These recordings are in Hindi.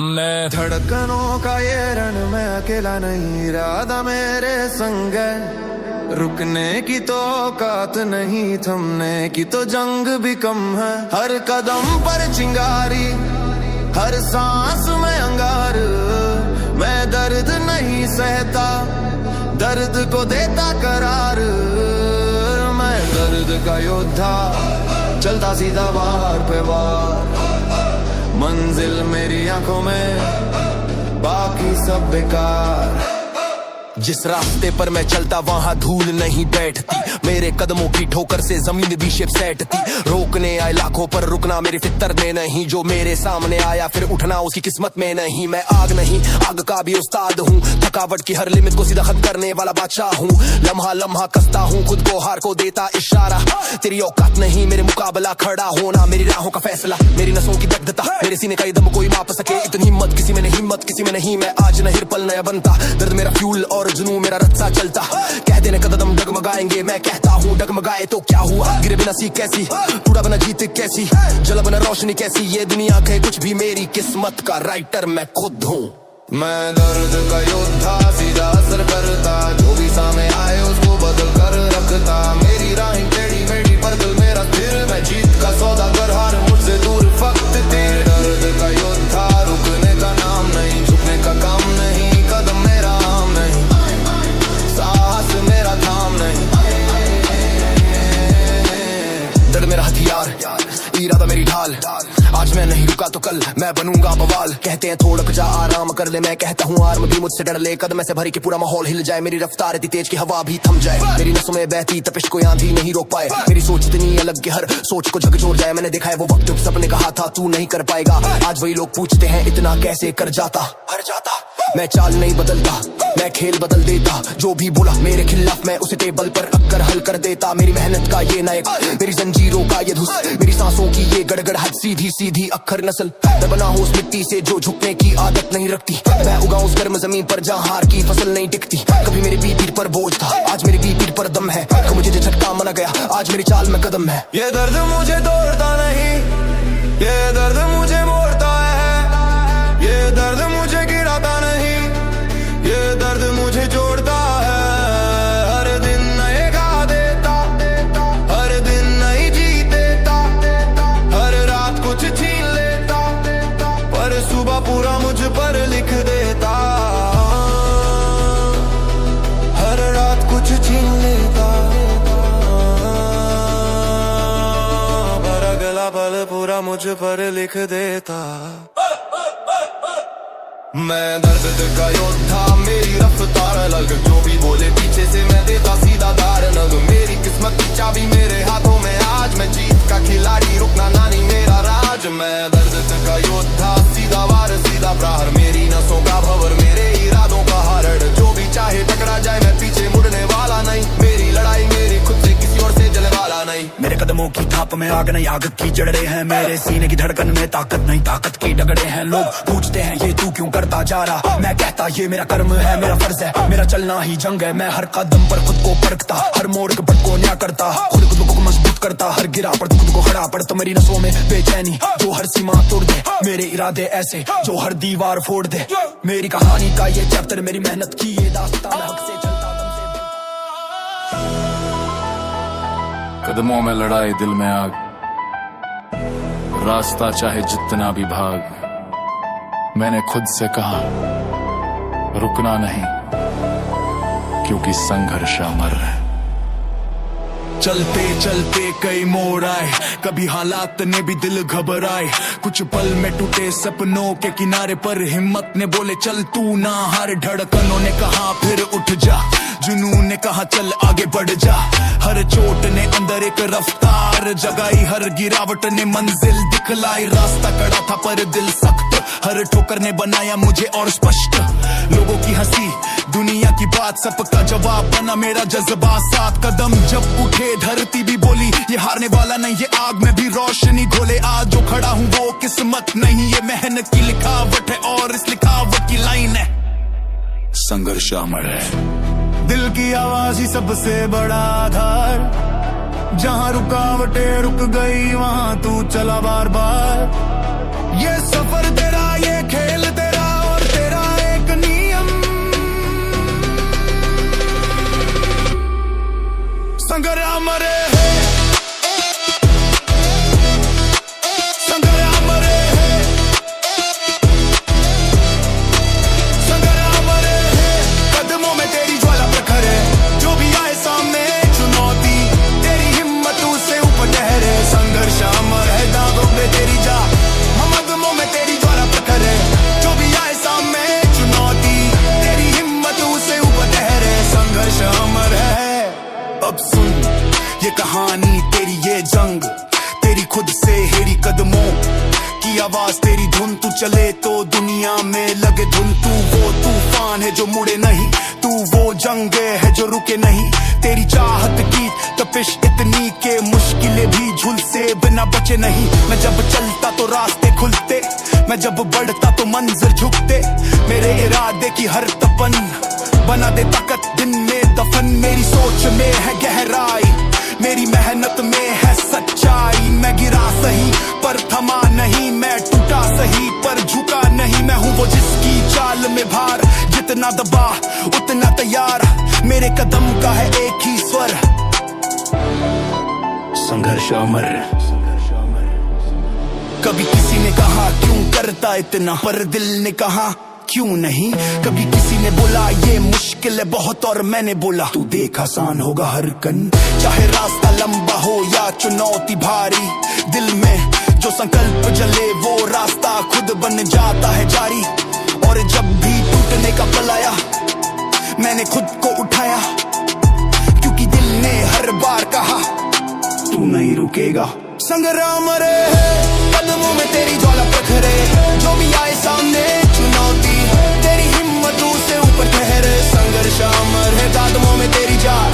मैं धड़कनों का ये रण मैं अकेला नहीं, इरादा मेरे संग है। रुकने की तो औकात नहीं, थमने की तो जंग भी कम है। हर कदम पर चिंगारी, हर सांस में अंगार। मैं दर्द नहीं सहता, दर्द को देता करार। मैं दर्द का योद्धा, चलता सीधा वार पे वार। मंजिल मेरी आंखों में, बाकी सब बेकार। जिस रास्ते पर मैं चलता वहाँ धूल नहीं बैठती, मेरे कदमों की ठोकर से जमीन भी शेप सेटती। रोकने आए लाखों पर रुकना मेरे फितर में नहीं, जो मेरे सामने आया फिर उठना उसकी किस्मत में नहीं। मैं आग नहीं, आग का भी उस्ताद हूँ, थकावट की हर लिमिट को सीधा खत्म करने वाला बादशाह हूँ। लम्हा लम्हा कसता हूँ खुद को, हार को देता इशारा। तेरी औकात नहीं मेरे मुकाबला खड़ा होना, मेरी राहों का फैसला, मेरी नसों की दग्धता, मेरे सीने का दम कोई माप सके। इतनी हिम्मत किसी में नहीं, हिम्मत किसी में नहीं। मैं आज नहीं पल नया बनता, दर्द मेरा फ्यूल और जुनू मेरा रत्सा चलता। कह देने कदम डगमगाएंगे, मैं कहता हूँ डगमगाए तो क्या हुआ। गिरे बिना सीख कैसी, टूटा बिना जीत कैसी, जला बिना रोशनी कैसी। ये दुनिया कहे कुछ भी, मेरी किस्मत का राइटर मैं खुद हूँ। मैं दर्द का योद्धा, सीधा असर करता, जो भी सामने आए उसको बदल कर रखता। मेरी राहें टेढ़ी मेढ़ी पर दिल मेरा स्थिर, मैं जीत का सौदागर, हार मुझसे दूर फक्त तेरे। दर्द का योद्धा, रुकने का नाम नहीं, झुकने का काम नहीं, कदम मेरा आम नहीं, साहस मेरा थाम नहीं। दर्द मेरा हथियार, इरादा मेरी ढाल। आज मैं नहीं रुका तो कल मैं बनूंगा बवाल। कहते हैं थोड़ा जा आराम कर ले, मैं कहता हूँ आर्म भी मुझसे डर ले। कदम से भरी के पूरा माहौल हिल जाए, मेरी रफ्तार इतनी तेज की हवा भी थम जाए। मेरी नसों में बहती तपिश को आंधी नहीं रोक पाए। मेरी सोच इतनी अलग कि हर सोच को झकझोर जाए। मैंने देखा है वो वक्त सपने कहा था तू नहीं कर पाएगा। आज वही लोग पूछते हैं इतना कैसे कर जाता, हर जाता। मैं चाल नहीं बदलता, मैं खेल बदल देता। जो भी बोला मेरे खिलाफ मैं उसे टेबल पर रखकर हल कर देता। मेरी मेहनत का ये नायक, मेरी जंजीरों का ये धुस, मेरी सांसों की ये गड़गड़ाहट, सीधी सीधी अक्खर नस्ल। मैं बना हूँ उस मिट्टी से जो झुकने की आदत नहीं रखती। मैं उगाऊं उस गर्म जमीन पर जहाँ हार की फसल नहीं टिकती। कभी मेरी पीठ पर बोझ था, आज मेरी पीठ पर दम है। तो मुझे जो झटका मना गया, आज मेरी चाल में कदम है। ये दर्द मुझे तोड़ता नहीं, ये दर्द मुझे मोड़ता है। ये दर्द मुझे गिराता नहीं, ये दर्द मुझे जोड़ता है। हर दिन नए गा देता, हर दिन नई जीत देता। हर रात कुछ छीन लेता, पर सुबह पूरा मुझ पर लिख देता। हर रात कुछ छीन लेता, पर अगला पल पूरा मुझ पर लिख देता। मैं दर्द का योद्धा, मेरी रफ्तार अलग। जो भी बोले पीछे से मैं देता सीधा दार नग। मेरी किस्मत की चाबी मेरे हाथों में, आज मैं जीत का खिलाड़ी, रुकना नानी मेरा राज। मैं दर्द का योद्धा, सीधा वार सीधा प्रहार। मेरी नसों का भंवर, मेरे इरादों का हरड़। जो भी चाहे टकरा जाए, मैं पीछे मुड़ने वाला नहीं। मेरी लड़ाई मेरी खुद से, किसी और से जलने वाला नहीं। मेरे कदमों की थाप में आग नहीं, आग की जड़ें हैं। मेरे सीने की धड़कन में ताकत नहीं, ताकत की डगड़े हैं। लोग पूछते हैं ये तू क्यों करता जा रहा, मैं कहता ये मेरा कर्म है, मेरा फर्ज है, मेरा चलना ही जंग है। मैं हर कदम पर खुद को परखता, हर मोड़ के पट को न्याय करता। खुद को मजबूत करता, हर गिरा पर खुद को खड़ा पड़ता। मेरी नसों में बेचैनी जो हर सीमा तोड़ दे, मेरे इरादे ऐसे जो हर दीवार फोड़ दे। मेरी कहानी का ये चैप्टर, मेरी मेहनत की ये दास्तान। हक से चलता, दम से कदमों में लड़ाई, दिल में आग। रास्ता चाहे जितना भी भाग, मैंने खुद से कहा रुकना नहीं, क्योंकि संघर्ष अमर है। चलते चलते कई मोड़ आए, कभी हालात ने भी दिल घबराए। कुछ पल में टूटे सपनों के किनारे पर हिम्मत ने बोले चल तू ना हार। धड़कनों ने कहा फिर उठ जा, जुनून ने कहा चल आगे बढ़ जा। हर चोट ने अंदर एक रफ्तार जगाई, हर गिरावट ने मंजिल दिखलाई। रास्ता कड़ा था पर दिल सख्त, हर ठोकर ने बनाया मुझे और स्पष्ट। लोगों की हंसी, दुनिया की बात, सबका जवाब बना मेरा जज्बा। 7 कदम जब उठे धरती भी बोली ये हारने वाला नहीं, ये आग में भी रोशनी घोले। आज जो खड़ा हूँ वो किस्मत नहीं, ये मेहनत की लिखावट है और इस लिखावट की लाइन है संघर्ष अमर है। दिल की आवाज ही सबसे बड़ा आधार। जहाँ रुकावटें रुक गई वहाँ तू चला बार बार। ये सफर तेरा, ये खेल चले तो दुनिया में लगे धुन। तू वो तूफान है जो मुड़े नहीं, तू वो जंग है जो रुके नहीं। तेरी चाहत की तपिश इतनी के मुश्किलें भी झुल से बिना बचे नहीं। मैं जब चलता तो रास्ते खुलते, मैं जब बढ़ता तो मंजर झुकते। मेरे इरादे की हर तपन बना दे ताकत दिन में दफन। मेरी सोच में है गहराई, मेरी मेहनत में है सच्चाई। मैं गिरा सही पर थमा नहीं, मैं टूटा सही पर झुका नहीं। मैं हूँ वो जिसकी चाल में भार, जितना दबा उतना तैयार। मेरे कदम का है एक ही स्वर, संघर्ष अमर। कभी किसी ने कहा क्यों करता इतना, पर दिल ने कहा क्यों नहीं। कभी किसी ने बोला ये मुश्किल है बहुत, और मैंने बोला तू देख आसान होगा हर कन। चाहे रास्ता लंबा हो या चुनौती भारी, दिल में जो संकल्प जले वो रास्ता खुद बन जाता है जारी। और जब भी टूटने का पल आया, मैंने खुद को उठाया, क्योंकि दिल ने हर बार कहा तू नहीं रुकेगा। संग्राम रे कदमों में तेरी ज्वाला प्रखरे, जो भी आए सामने चुनौती, तेरी हिम्मतों से ऊपर ठहरे। संघर्ष अमर है कदमों में तेरी जान,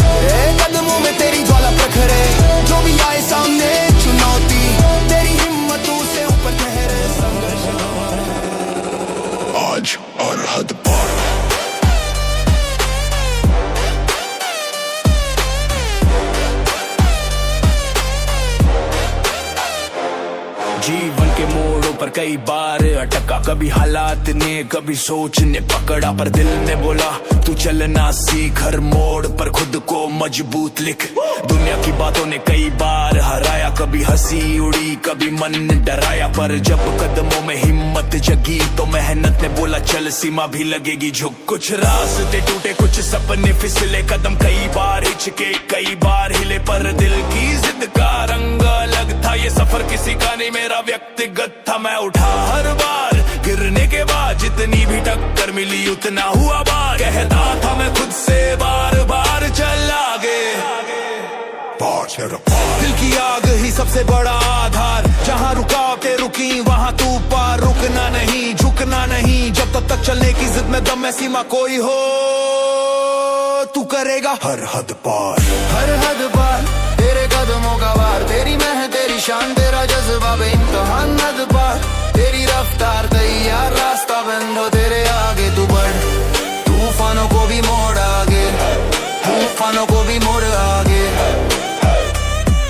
कदमों में तेरी ज्वाला प्रखरे, जो भी आए सामने चुनौती, तेरी हिम्मतों से ऊपर ठहरे। संघर्ष आज अरहद पार। जीवन के मोड़ों पर कई बार अटका, कभी हालात ने कभी सोच ने पकड़ा, पर दिल ने बोला तू चलना सीख। हर मोड़ पर खुद को मजबूत लिख। दुनिया की बातों ने कई बार हराया, कभी हंसी उड़ी कभी मन डराया, पर जब कदमों में हिम्मत जगी तो मेहनत ने बोला चल सीमा भी लगेगी झुक। कुछ रास्ते टूटे, कुछ सपने फिसले, कदम कई बार हिचके कई बार हिले, पर दिल की जिद का रंग अलग था। ये सफर किसी का नहीं मेरा व्यक्तिगत था। मैं उठा हर बार गिरने के बाद, जितनी भी टक्कर मिली उतना हुआ बार। कहता था मैं खुद से बार बार चल आगे। दिल की आग ही सबसे बड़ा आधार, जहाँ रुकावटें रुकी वहाँ तू पार। रुकना नहीं झुकना नहीं, जब तक चलने की जिद में दम में सीमा कोई हो, तू करेगा हर हद पार। हर हद पार तेरे कदमों का वार, तेरी मेहनत तेरी शान, तेरा जज्बा बेइंतहान। हद पार तेरी रफ्तार तैयार, रास्ता बंद हो तेरे आगे तू बढ़। तूफानों को भी मोड़ आगे, तूफानों को भी मोड़ आगे।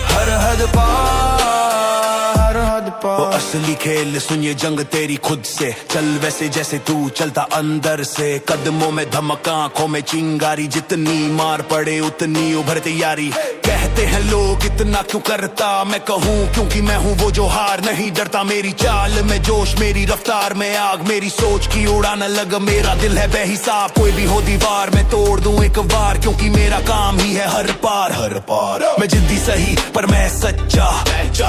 हर हद पार, हर हद पार। वो असली खेल सुन ये जंग तेरी खुद से, चल वैसे जैसे तू चलता अंदर से। कदमों में धमक आंखों में चिंगारी, जितनी मार पड़े उतनी उभर तैयारी। कहते हैं लोग इतना क्यों करता, मैं कहूँ क्योंकि मैं हूँ वो जो हार नहीं डरता। मेरी चाल में जोश, मेरी रफ्तार में आग, मेरी सोच की उड़ान अलग। मेरा दिल है बेहिसाब, कोई भी हो दीवार मैं तोड़ दूं एक बार, क्योंकि मेरा काम ही है हर पार। हर पार मैं जिद्दी सही पर मैं सच्चा,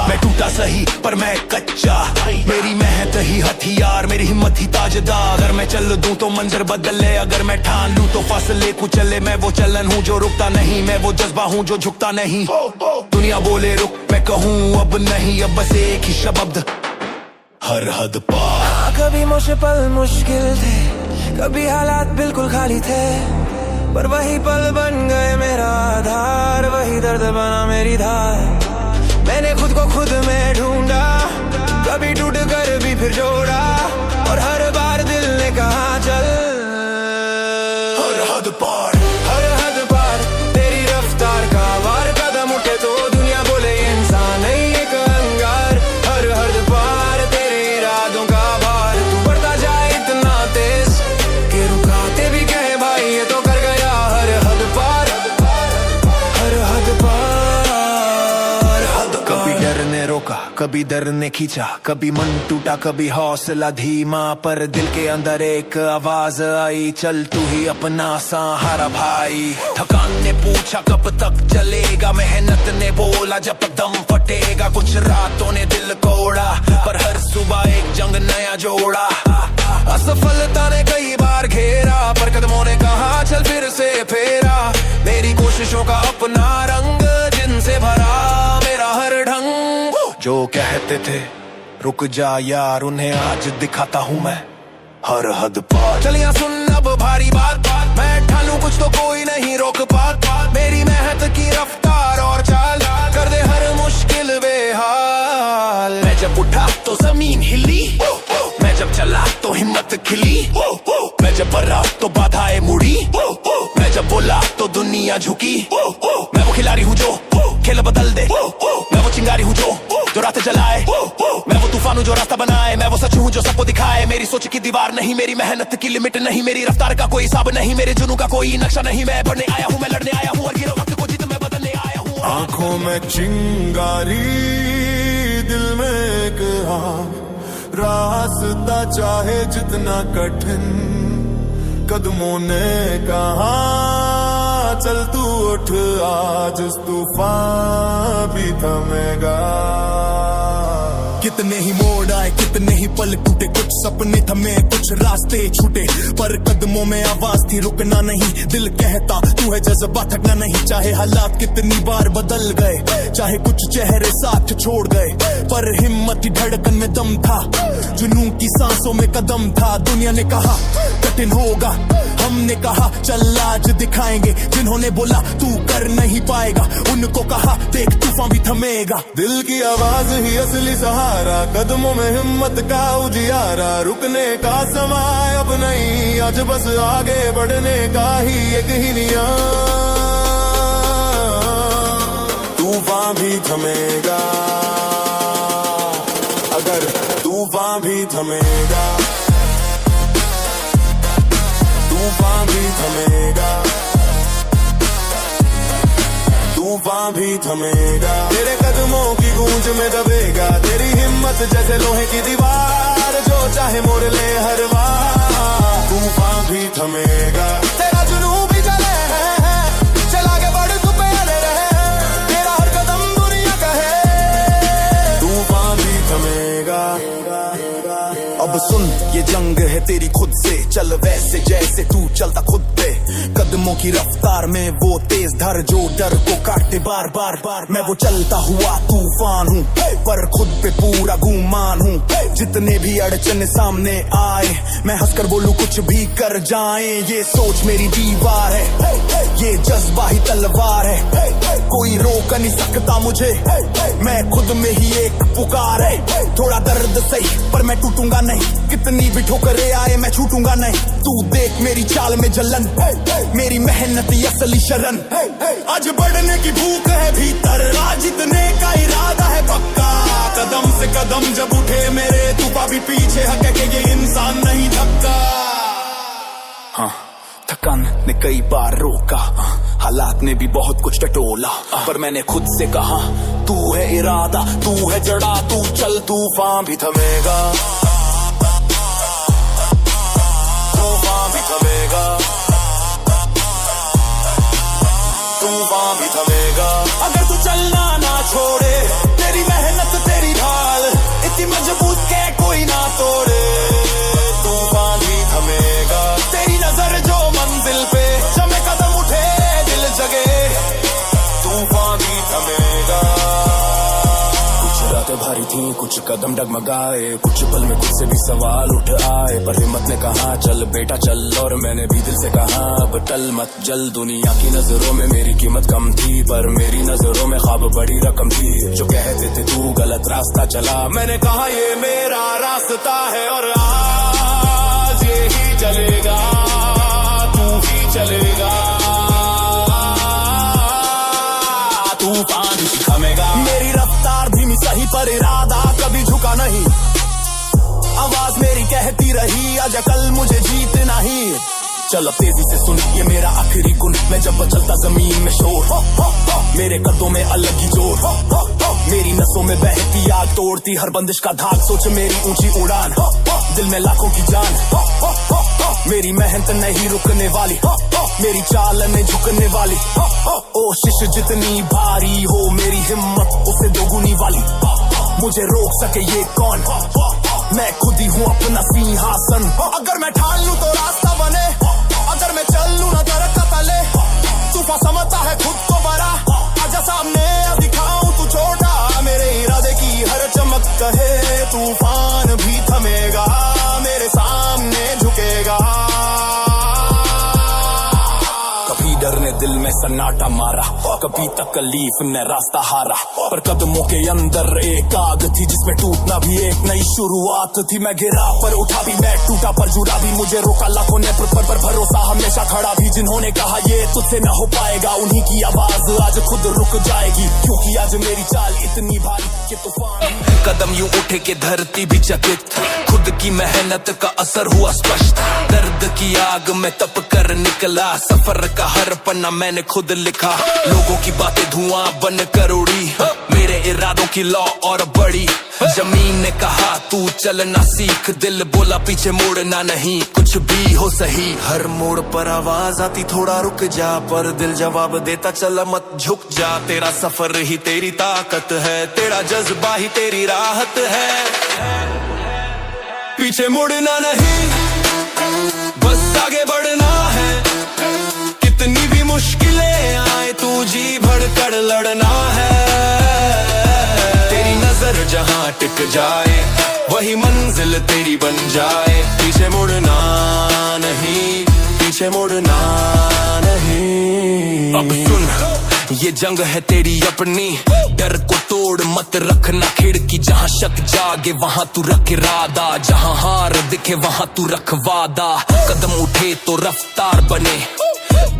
मैं टूटा सही पर मैं कच्चा। मेरी मेहनत ही हथियार, मेरी हिम्मत ही ताजदार। अगर मैं चल दूं तो मंजर बदले, अगर मैं ठान लूं तो फासले कुचले। मैं वो चलन हूँ जो रुकता नहीं, मैं वो जज्बा हूँ जो झुकता नहीं। दुनिया बोले रुक, मैं कहूँ अब नहीं, अब बस एक ही शब्द हर हद पार। कभी मुझे पल मुश्किल थे, कभी हालात बिल्कुल खाली थे, पर वही पल बन गए मेरा आधार। वही दर्द बना मेरी धार, मैंने खुद को खुद में ढूंढा, कभी टूट कर भी फिर जोड़ा। और हर बार दिल ने कहा चल हर हद पार। हर हद पार तेरी रफ्तार का वार। कदम उठे तो दुनिया बोले इंसान नहीं एक अंगार। हर हद पार तेरे इरादों का भार, तू बढ़ता जाए इतना तेज कि रुकाते भी कहे भाई ये तो कर गया। हर हद पार, हर हद पार, हद। कभी डर ने रोका, कभी डर ने खींचा, कभी मन टूटा कभी हौसला धीमा, पर दिल के अंदर एक आवाज आई, चल तू ही अपना सहारा भाई। थकान ने पूछा कब तक चलेगा, मेहनत ने बोला जब तक दम फटेगा। कुछ रातों ने दिल कोड़ा, पर हर सुबह एक जंग नया जोड़ा। असफलता ने कई बार घेरा, पर कदमों ने कहा चल फिर से फेरा। मेरी कोशिशों का अपना रंग, जिनसे भरा मेरा हर ढंग। जो कहते थे रुक जा यार, उन्हें आज दिखाता हूँ मैं हर हद पार। चलिया सुन अब भारी बात, मैं ठानू कुछ तो कोई नहीं रोक पाता। मेरी मेहनत की रफ्तार और चाल कर दे हर मुश्किल बेहाल। मैं जब उठा तो जमीन हिली, मैं जब चला तो हिम्मत खिली, मैं जब बढ़ा तो बाधाएं मुड़ी, मैं जब बोला तो दुनिया झुकी। मैं वो खिलाड़ी हूँ जो खेल बदल दे, मैं वो चिंगारी हूँ जो रात जलाए, मैं वो तूफान हूँ जो रास्ता बनाए, मैं वो सच हूँ जो सबको दिखाए। मेरी सोच की दीवार नहीं, मेरी मेहनत की लिमिट नहीं, मेरी रफ्तार का कोई हिसाब नहीं, मेरे जुनू का कोई नक्शा नहीं। मैं बढ़ने आया हूँ, मैं लड़ने आया हूँ और गिरो वक्त को जीत मैं बदलने आया हूँ। आंखों में चिंगारी, दिल में एक रास्ता चाहे जितना कठिन, कदमों ने कहा चल तू उठ, आज इस तूफान भी थमेगा। कितने ही मोड़ आए, कितने ही पल टूटे, कुछ सपने थमे, कुछ रास्ते छूटे, पर कदमों में आवाज थी रुकना नहीं। दिल कहता तू है जज्बा थकना नहीं, चाहे हालात कितनी बार बदल गए, चाहे कुछ चेहरे साथ छोड़ गए, पर हिम्मत की धड़कन में दम था, जुनून की सांसों में कदम था। दुनिया ने कहा कठिन होगा, हमने कहा चल आज दिखाएंगे। जिन्होंने बोला तू कर नहीं पाएगा, उनको कहा देख तूफान भी थमेगा। दिल की आवाज ही असली सहारा, कदमों में हिम्मत का उजियारा, रुकने का समय अब नहीं, आज बस आगे बढ़ने का ही एक ही नियम। तूफान भी थमेगा, अगर तूफान भी थमेगा, तूफान भी थमेगा, तूफान भी थमेगा। तेरे कदमों की गूंज में दबेगा, तेरी हिम्मत जैसे लोहे की दीवार, जो चाहे मोड़ ले हर बार। तूफान भी थमेगा, तेरा जुनून भी चले चल आगे बढ़, तू पे अड़े रहे, तेरा हर कदम दुनिया कहे। तूफान भी थमेगा। अब सुन ये जंग है तेरी खुद से, चल वैसे जैसे तू चलता खुद पे, कदमों की रफ्तार में वो तेज धर जो डर को काटे बार बार बार। मैं वो चलता हुआ तूफान हूँ, पर खुद पे पूरा गुमान हूँ। जितने भी अड़चन सामने आए, मैं हंसकर बोलूं कुछ भी कर जाए। ये सोच मेरी दीवार है, ये जज्बा ही तलवार है, कोई रोक नहीं सकता मुझे, मैं खुद में ही एक पुकार है। थोड़ा दर्द सही पर मैं टूटूंगा नहीं, कितनी भी ठोकरें आए मैं छूटूंगा नहीं। तू देख मेरी चाल में जलन, मेरी मेहनत असली शरण। आज बढ़ने की भूख है भीतर, आज जीतने का इरादा है पक्का। कदम से कदम जब उठे मेरे, तूफान भी पीछे हटे के ये इंसान नहीं थका। हाँ, थकान ने कई बार रोका, हालात ने भी बहुत कुछ टटोला, पर मैंने खुद से कहा तू है इरादा, तू है जड़ा, तू चल तूफान भी थमेगा, तूफान भी थमेगा, तूफान भी थमेगा। अगर तू चलना ना छोड़े, तेरी मेहनत तेरी ढाल इतनी मजबूत के कोई ना तोड़े। तूफान भी थमेगा, तेरी नजर जो मंजिल पे, जमे कदम उठे दिल जगे, तूफान भी थमेगा। कुछ रातें भारी थी, कुछ कदम डगमगाए, कुछ पल में खुद से भी सवाल उठ आए, पर हिम्मत ने कहा चल बेटा चल, और मैंने भी दिल से कहा अब टल मत जल। दुनिया की नजरों में मेरी कीमत कम थी, पर मेरी नजरों में ख्वाब बड़ी रकम थी। जो कहते थे तू गलत रास्ता चला, मैंने कहा ये मेरा रास्ता है, और आज ये ही चलेगा, तू ही चलेगा, तूफान भी थमेगा। मेरी रफ्तार धीमी सही पर इरादा कभी झुका नहीं, आवाज मेरी कहती रही आज कल मुझे जीतना ही। चल अब तेजी से सुन ये मेरा आखिरी गुण, मैं जब चलता जमीन में शोर, मेरे कदमों में अलग ही जोर, मेरी नसों में बहती आग तोड़ती हर बंदिश का धाग। सोच मेरी ऊंची उड़ान, दिल में लाखों की जान, मेरी मेहनत नहीं रुकने वाली, मेरी चाल नहीं झुकने वाली। कोशिश जितनी भारी हो, मेरी हिम्मत उससे दोगुनी वाली। मुझे रोक सके ये कौन, मैं खुद ही हूँ अपना सिंहासन। अगर मैं ठान लूं तो रास्ता बने, अगर मैं चल लूं ना दरख्त तले। तूफान समझता है खुद को बड़ा, आजा सामने दिखाऊं तू छोटा, मेरे इरादे की हर चमक कहे तूफान भी थमेगा, मेरे सामने झुकेगा। कभी डर ने दिल में सन्नाटा मारा, कभी तकलीफ ने रास्ता हारा, पर कदमों के अंदर एक आग थी जिसमें टूटना भी एक नई शुरुआत थी। मैं गिरा पर उठा भी, मैं टूटा पर जुड़ा भी, मुझे रोका लाखों ने पर भरोसा हमेशा खड़ा भी। जिन्होंने कहा ये तुझसे ना हो पाएगा, उन्हीं की आवाज आज खुद रुक जाएगी, क्योंकि आज मेरी चाल इतनी भारी कि तूफान। कदम यूं उठे के धरती भी चकित, खुद की मेहनत का असर हुआ स्पष्ट। दर्द की आग में तप कर निकला, सफर का हर पन्ना मैंने खुद लिखा। लोगों की बातें धुआं बन कर उड़ी, मेरे इरादों की लौ और बड़ी। जमीन ने कहा तू चलना सीख, दिल बोला पीछे मुड़ना नहीं, कुछ भी हो सही। हर मोड़ पर आवाज आती थोड़ा रुक जा, पर दिल जवाब देता चल मत झुक जा। तेरा सफर ही तेरी ताकत है, तेरा जज्बा ही तेरी राहत है। पीछे मुड़ना नहीं, बस आगे बढ़ना है। कितनी भी मुश्किलें आए तू जी भड़कर लड़ना है। तेरी नजर जहां टिक जाए वही मंजिल तेरी बन जाए। पीछे मुड़ना नहीं, पीछे मुड़ना नहीं। अब सुन, ये जंग है तेरी अपनी, डर को तोड़ मत रखना खिड़की। जहां शक जागे वहां तू रख इरादा, जहां हार दिखे वहां तू रख वादा। कदम उठे तो रफ्तार बने,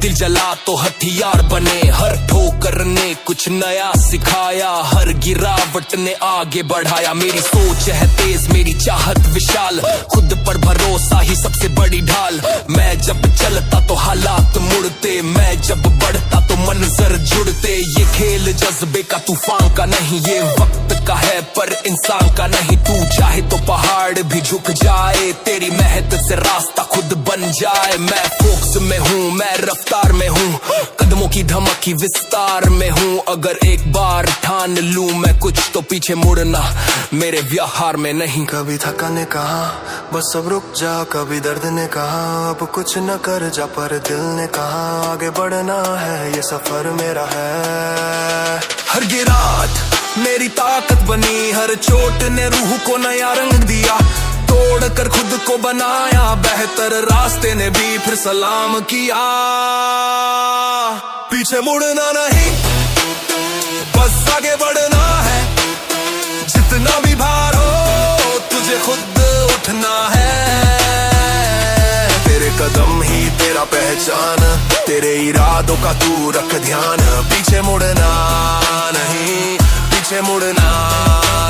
दिल जला तो हथियार बने। हर ठोकर ने कुछ नया सिखाया, हर गिरावट ने आगे बढ़ाया। मेरी सोच है तेज, मेरी चाहत विशाल, खुद पर भरोसा ही सबसे बड़ी ढाल। मैं जब चलता तो हालात मुड़ते, मैं जब बढ़ता तो मंजर जुड़ते। ये खेल जज्बे का तूफान का नहीं, ये वक्त का है पर इंसान का नहीं। तू चाहे तो पहाड़ भी झुक जाए, तेरी मेहनत से रास्ता खुद बन जाए। मैं फोकस में हूँ, मैं रफ्तार में हूँ, कदमों की धमकी विस्तार में हूँ। अगर एक बार ठान लूं मैं कुछ, तो पीछे मुड़ना मेरे व्यवहार में नहीं। कभी थका ने कहा बस अब रुक जा, कभी दर्द ने कहा अब कुछ न कर जा, पर दिल ने कहा आगे बढ़ना है, ये सफर मेरा है। हर गिरात मेरी ताकत बनी, हर चोट ने रूह को नया रंग दिया। तोड़ कर खुद को बनाया बेहतर, रास्ते ने भी फिर सलाम किया। पीछे मुड़ना नहीं, बस आगे बढ़ना है। जितना भी भार हो तुझे खुद उठना है। तेरे कदम ही तेरा पहचान, तेरे इरादों का तू रख ध्यान। पीछे मुड़ना नहीं, पीछे मुड़ना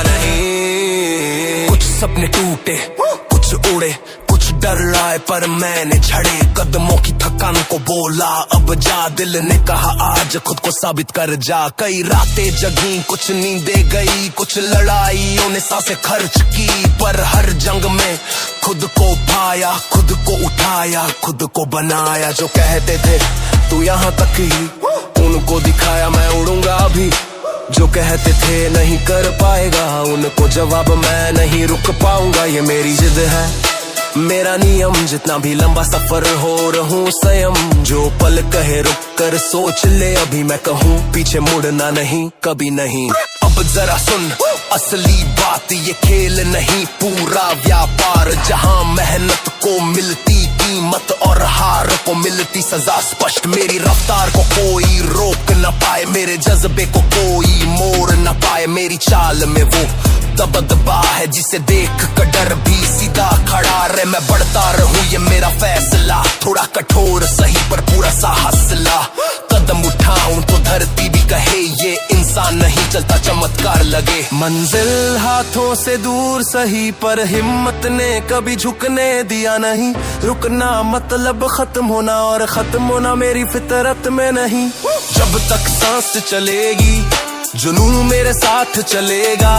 नहीं। कुछ सपने टूटे, कुछ उड़े, कुछ डर आए पर मैंने छड़े। कदमों की थकान को बोला अब जा, दिल ने कहा आज खुद को साबित कर जा। कई रातें जगी, कुछ नींदें गई, कुछ लड़ाइयों ने सांसें खर्च की, पर हर जंग में खुद को पाया, खुद को उठाया, खुद को बनाया। जो कहते थे तू यहाँ तक ही, उनको दिखाया मैं उड़ूंगा अभी। जो कहते थे नहीं कर पाएगा, उनको जवाब मैं नहीं रुक पाऊंगा। ये मेरी जिद है, मेरा नियम, जितना भी लंबा सफर हो रहूं संयम। जो पल कहे रुक कर सोच ले, अभी मैं कहूँ पीछे मुड़ना नहीं, कभी नहीं। अब जरा सुन, असली बात ये खेल नहीं पूरा व्यापार, जहाँ मेहनत को मिलती कीमत और हार को मिलती सजा स्पष्ट। मेरी रफ्तार को कोई रोक न पाए, मेरे जज्बे को कोई मोड़ न पाए। मेरी चाल में वो दबदबा है जिसे देख कर डर भी सीधा खड़ा रहे। मैं बढ़ता रहूं ये मेरा फैसला, थोड़ा कठोर सही पर पूरा साहस ला। कदम उठाऊं तो धरती भी कहे ये इंसान नहीं चलता, चमत्कार लगे। मंजिल हाथों से दूर सही, पर हिम्मत ने कभी झुकने दिया नहीं। रुकना मतलब खत्म होना, और खत्म होना मेरी फितरत में नहीं। जब तक सांस चलेगी जुनून मेरे साथ चलेगा,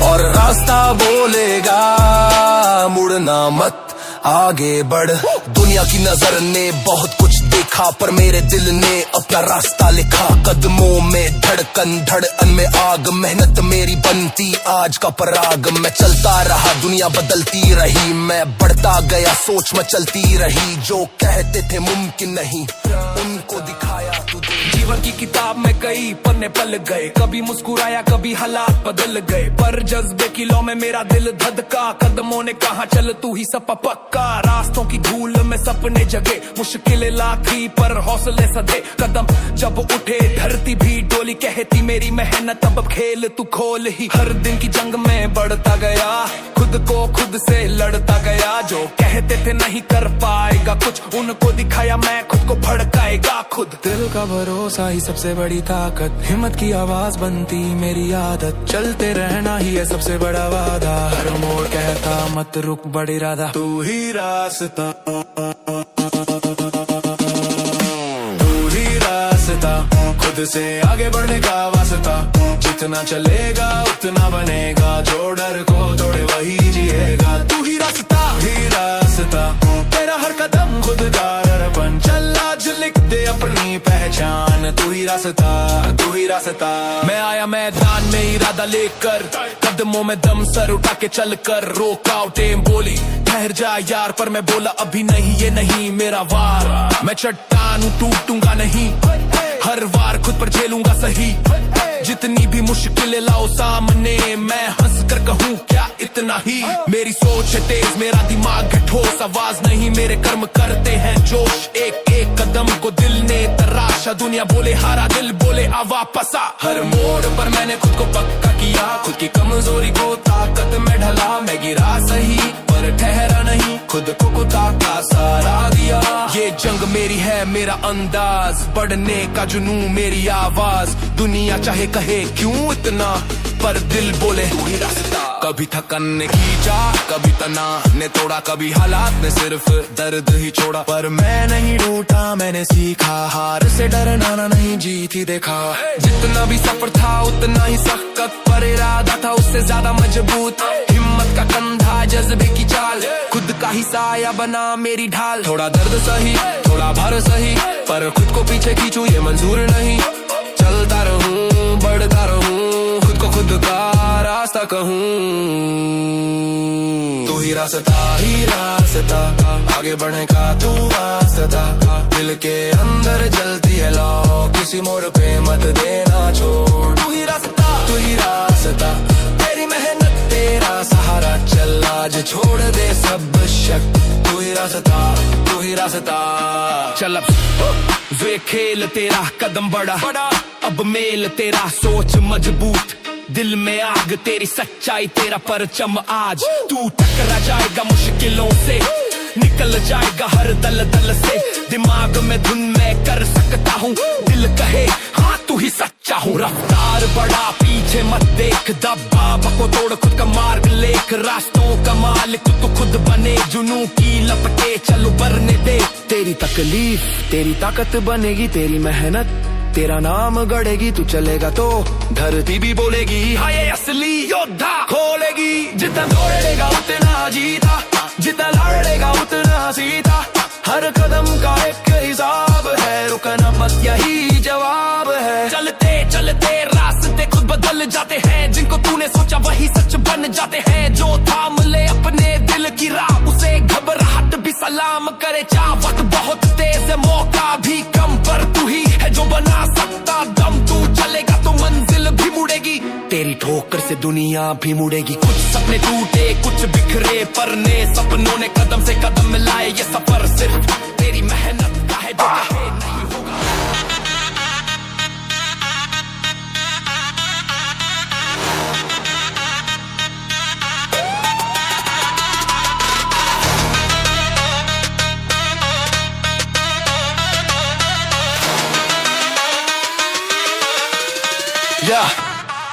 और रास्ता बोलेगा मुड़ना मत, आगे बढ़। दुनिया की नजर ने बहुत कुछ देखा, पर मेरे दिल ने अपना रास्ता लिखा। कदमों में धड़कन, धड़कन में आग, मेहनत मेरी बनती आज का पराग। मैं चलता रहा, दुनिया बदलती रही, मैं बढ़ता गया, सोच में चलती रही। जो कहते थे मुमकिन नहीं, उनको दिखाया तुझे। जीवन की किताब में कई पन्ने पल गए, कभी मुस्कुराया कभी हालात बदल गए, पर जज्बे की लौ में मेरा दिल धधका। कदमों ने कहा चल तू ही सपा पक्का, रास्तों की धूल में सपने जगे, मुश्किलें लाखी पर हौसले सधे। कदम जब उठे धरती भी डोली, कहती मेरी मेहनत अब खेल तू खोल ही। हर दिन की जंग में बढ़ता गया, खुद को खुद से लड़ता गया। जो कहते थे नहीं कर पाएगा कुछ, उनको दिखाया मैं खुद को भड़काएगा खुद। दिल का भरोसा ही सबसे बड़ी ताकत, हिम्मत की आवाज बनती मेरी आदत। चलते रहना ही है सबसे बड़ा वादा, हर मोड़ कहता मत रुक बड़ इरादा। तू ही रास्ता, तू ही रास्ता, खुद से आगे बढ़ने का वास्ता। जितना चलेगा उतना बनेगा, जो डर को तोड़े वही जिएगा। तू ही रास्ता, ही रास्ता, तेरा हर कदम खुद का दर्पण। चल आज लिख दे अपनी पहचान, तू ही रास्ता, तू ही रास्ता। मैं आया मैदान में इरादा लेकर, कदमों में दम सर उठा के चल कर। रोका टेम बोली ठहर जा यार, पर मैं बोला अभी नहीं, ये नहीं मेरा वार। मैं चट्टान हूँ टूटूंगा नहीं, हर वार खुद पर झेलूंगा सही। जितनी भी मुश्किलें लाओ सामने, मैं हंस कर कहूँ क्या इतना ही। मेरी सोच है तेज, मेरा दिमाग है ठोस, आवाज नहीं मेरे कर्म करते हैं जोश। एक एक कदम को दिल ने तराशा, दुनिया बोले हारा दिल बोले आ वापस आ। हर मोड़ पर मैंने खुद को पक्का किया, खुद की कमजोरी को ताकत में ढला। मैं गिरा सही पर ठहरा नहीं, खुद को ताका सहारा दिया। ये जंग मेरी है मेरा अंदाज, बढ़ने का जुनून मेरी आवाज। दुनिया चाहे कहे क्यों इतना, पर दिल बोले तू ही रास्ता। कभी थकन ने खींचा कभी तनाव ने तोड़ा, कभी हालात ने सिर्फ दर्द ही छोड़ा। पर मैं नहीं टूटा, मैंने सीखा हार से डरना ना, नहीं जीत ही देखा। जितना भी सफर था उतना ही सख्त, पर इरादा था उससे ज्यादा मजबूत। हिम्मत का कंधा जज्बे की चाल, खुद का ही साया बना मेरी ढाल। थोड़ा दर्द सही थोड़ा भार सही, पर खुद को पीछे खींचूं ये मंजूर नहीं। चलता रहूं बढ़ता रहूं, खुद को खुद का रास्ता कहूं। तू ही रास्ता, आगे बढ़ने का तू वास्ता। दिल के अंदर जलती है लौ, किसी मोड़ पे मत देना छोड़। तू ही रास्ता, तेरी मेहनत तेरा सहारा। चल आज छोड़ दे सब शक, तू ही रास्ता। चल अब वे खेल तेरा कदम बड़ा, अब मेल तेरा सोच मजबूत। दिल में आग तेरी सच्चाई तेरा परचम आज। तू टकरा जाएगा मुश्किलों से, निकल जाएगा हर दल दल से। दिमाग में धुन मैं कर सकता हूँ, दिल कहे हाँ तू ही सच्चा हूँ। रफ्तार बढ़ा पीछे मत देख, दबाव को तोड़ खुद का मार्ग लेख। रास्तों का मालिक तू खुद बने, जुनून की लपटे चल उभरने दे। तेरी तकलीफ तेरी ताकत बनेगी, तेरी मेहनत तेरा नाम गढ़ेगी। तू चलेगा तो धरती भी बोलेगी हाँ ये असली योद्धा खोलेगी। जितना दौड़ेगा उतना जीता, जितना लड़ेगा उतना सीता। हर कदम का एक हिसाब है, रुकना मत यही जवाब है। चलते चलते रास्ते खुद बदल जाते हैं, जिनको तूने सोचा वही सच बन जाते हैं। जो थाम ले अपने दिल की राह, उसे घबराहट भी सलाम करे। चाहत बहुत तेज है मौका भी कम, पर तू ही है जो बना सकता दम। तू चलेगा तो मंजिल भी मुड़ेगी, तेरी ठोकर से दुनिया भी मुड़ेगी। कुछ सपने टूटे कुछ बिखरे, पर ने सपनों ने कदम से कदम मिलाए। ये सफर सिर्फ तेरी मेहनत का है, जो कहे नहीं होगा।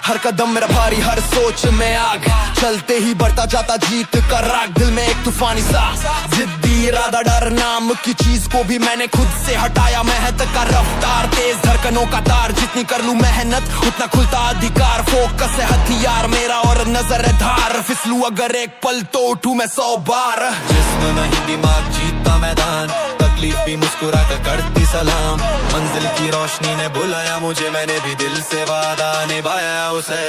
हर कदम मेरा भारी, हर सोच में आग। चलते ही बढ़ता जाता जीत का राग, दिल में एक तूफानी सा जिद्दी इरादा। डर नाम की चीज को भी मैंने खुद से हटाया। मेहनत का रफ्तार तेज धड़कनों का तार, जितनी कर लूं मेहनत उतना खुलता अधिकार। फोकस है हथियार मेरा और नजर है धार, फिसलूं अगर एक पल तो उठूं मैं 100 बार। जिस्म नहीं दिमाग जीतता मैदान, तकलीफ भी मुस्कुरा कर करती सलाम। मंजिल की रोशनी ने बुलाया मुझे, मैंने भी दिल से वादा निभाया उसे।